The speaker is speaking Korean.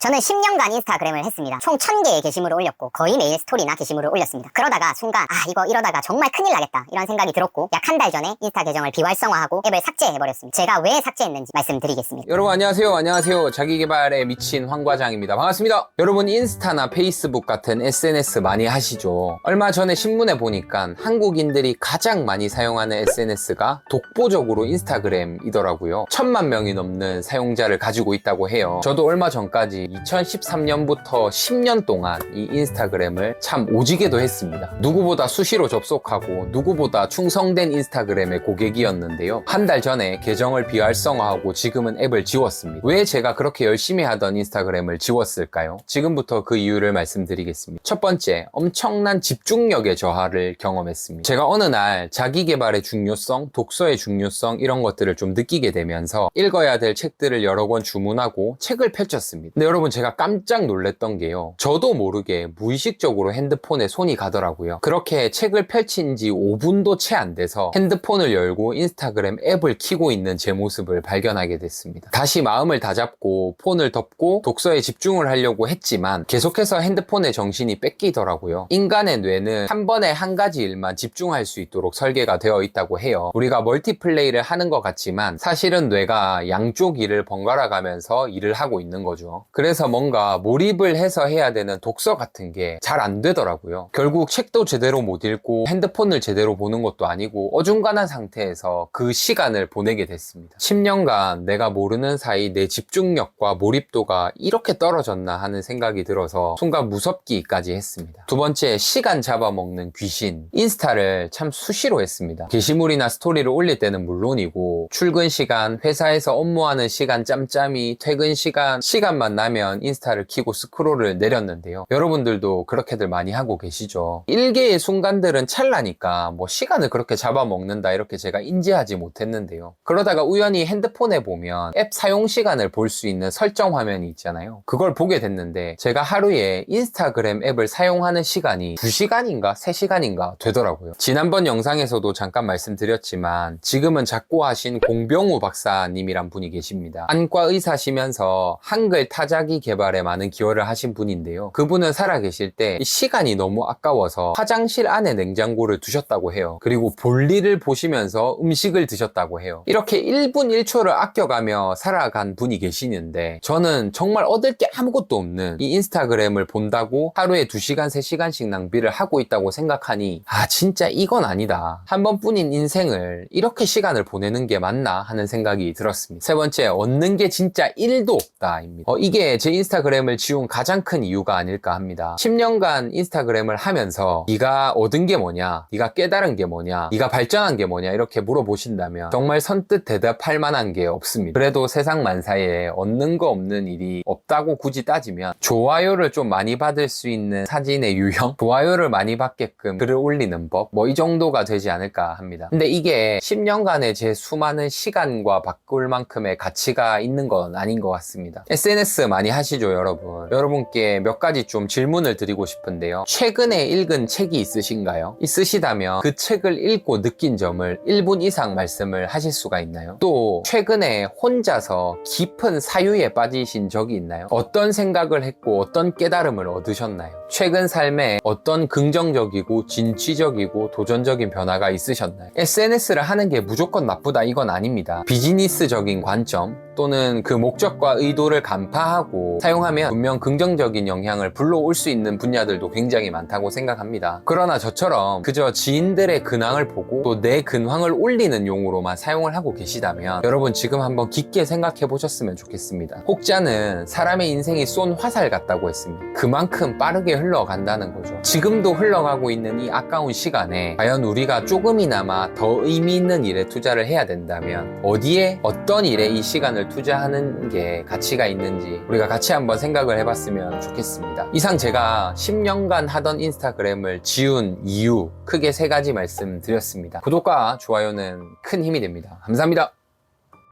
저는 10년간 인스타그램을 했습니다. 총 1000개의 게시물을 올렸고 거의 매일 스토리나 게시물을 올렸습니다. 그러다가 순간 이거 이러다가 정말 큰일 나겠다 이런 생각이 들었고 약 한 달 전에 인스타 계정을 비활성화하고 앱을 삭제해버렸습니다. 제가 왜 삭제했는지 말씀드리겠습니다. 여러분 안녕하세요. 자기계발에 미친 황과장입니다. 반갑습니다. 여러분 인스타나 페이스북 같은 SNS 많이 하시죠? 얼마 전에 신문에 보니까 한국인들이 가장 많이 사용하는 SNS가 독보적으로 인스타그램이더라고요. 1000만 명이 넘는 사용자를 가지고 있다고 해요. 저도 얼마 전까지 2013년부터 10년 동안 이 인스타그램을 참 오지게도 했습니다. 누구보다 수시로 접속하고 누구보다 충성된 인스타그램의 고객이었는데요. 한 달 전에 계정을 비활성화하고 지금은 앱을 지웠습니다. 왜 제가 그렇게 열심히 하던 인스타그램을 지웠을까요? 지금부터 그 이유를 말씀드리겠습니다. 첫 번째, 엄청난 집중력의 저하를 경험했습니다. 제가 어느 날 자기계발의 중요성, 독서의 중요성 이런 것들을 좀 느끼게 되면서 읽어야 될 책들을 여러 권 주문하고 책을 펼쳤습니다. 근데 여러분 제가 깜짝 놀랐던 게요. 저도 모르게 무의식적으로 핸드폰에 손이 가더라고요. 그렇게 책을 펼친 지 5분도 채 안 돼서 핸드폰을 열고 인스타그램 앱을 켜고 있는 제 모습을 발견하게 됐습니다. 다시 마음을 다잡고 폰을 덮고 독서에 집중을 하려고 했지만 계속해서 핸드폰에 정신이 뺏기더라고요. 인간의 뇌는 한 번에 한 가지 일만 집중할 수 있도록 설계가 되어 있다고 해요. 우리가 멀티플레이를 하는 것 같지만 사실은 뇌가 양쪽 일을 번갈아 가면서 일을 하고 있는 거죠. 그래서 뭔가 몰입을 해서 해야 되는 독서 같은 게 잘 안 되더라고요. 결국 책도 제대로 못 읽고 핸드폰을 제대로 보는 것도 아니고 어중간한 상태에서 그 시간을 보내게 됐습니다. 10년간 내가 모르는 사이 내 집중력과 몰입도가 이렇게 떨어졌나 하는 생각이 들어서 순간 무섭기까지 했습니다. 두 번째, 시간 잡아먹는 귀신. 인스타를 참 수시로 했습니다. 게시물이나 스토리를 올릴 때는 물론이고 출근 시간, 회사에서 업무하는 시간 짬짬이, 퇴근 시간만 나면 인스타를 켜고 스크롤을 내렸는데요. 여러분들도 그렇게들 많이 하고 계시죠? 일개의 순간들은 찰나니까 뭐 시간을 그렇게 잡아먹는다 이렇게 제가 인지하지 못했는데요. 그러다가 우연히 핸드폰에 보면 앱 사용 시간을 볼 수 있는 설정 화면이 있잖아요. 그걸 보게 됐는데 제가 하루에 인스타그램 앱을 사용하는 시간이 2시간인가 3시간인가 되더라고요. 지난번 영상에서도 잠깐 말씀드렸지만 지금은 작고하신 공병우 박사님이란 분이 계십니다. 안과 의사시면서 한글 타자기 개발에 많은 기여를 하신 분인데요. 그분은 살아계실 때 시간이 너무 아까워서 화장실 안에 냉장고를 두셨다고 해요. 그리고 볼일을 보시면서 음식을 드셨다고 해요. 이렇게 1분 1초를 아껴가며 살아간 분이 계시는데 저는 정말 얻을 게 아무것도 없는 이 인스타그램을 본다고 하루에 2시간 3시간씩 낭비를 하고 있다고 생각하니 진짜 이건 아니다. 한 번뿐인 인생을 이렇게 시간을 보내는 게 맞나 하는 생각이 들었습니다. 세 번째, 얻는 게 진짜 1도 없다 입니다. 이게 제 인스타그램을 지운 가장 큰 이유가 아닐까 합니다. 10년간 인스타그램을 하면서 네가 얻은 게 뭐냐, 네가 깨달은 게 뭐냐, 네가 발전한 게 뭐냐 이렇게 물어보신다면 정말 선뜻 대답할 만한 게 없습니다. 그래도 세상 만사에 얻는 거 없는 일이 없다고 굳이 따지면 좋아요를 좀 많이 받을 수 있는 사진의 유형, 좋아요를 많이 받게끔 글을 올리는 법, 뭐 이 정도가 되지 않을까 합니다. 근데 이게 10년간의 제 수많은 시간과 바꿀 만큼의 가치가 있는 건 아닌 것 같습니다. SNS 많이 하시죠 여러분? 여러분께 몇 가지 좀 질문을 드리고 싶은데요. 최근에 읽은 책이 있으신가요? 있으시다면 그 책을 읽고 느낀 점을 1분 이상 말씀을 하실 수가 있나요? 또 최근에 혼자서 깊은 사유에 빠지신 적이 있나요? 어떤 생각을 했고 어떤 깨달음을 얻으셨나요? 최근 삶에 어떤 긍정적이고 진취적이고 도전적인 변화가 있으셨나요? SNS를 하는 게 무조건 나쁘다 이건 아닙니다. 비즈니스적인 관점 또는 그 목적과 의도를 간파하고 사용하면 분명 긍정적인 영향을 불러올 수 있는 분야들도 굉장히 많다고 생각합니다. 그러나 저처럼 그저 지인들의 근황을 보고 또 내 근황을 올리는 용으로만 사용을 하고 계시다면 여러분 지금 한번 깊게 생각해 보셨으면 좋겠습니다. 혹자는 사람의 인생이 쏜 화살 같다고 했습니다. 그만큼 빠르게 흘러간다는 거죠. 지금도 흘러가고 있는 이 아까운 시간에 과연 우리가 조금이나마 더 의미 있는 일에 투자를 해야 된다면 어디에 어떤 일에 이 시간을 투자하는 게 가치가 있는지 우리가 같이 한번 생각을 해봤으면 좋겠습니다. 이상 제가 10년간 하던 인스타그램을 지운 이유 크게 3가지 말씀드렸습니다. 구독과 좋아요는 큰 힘이 됩니다. 감사합니다.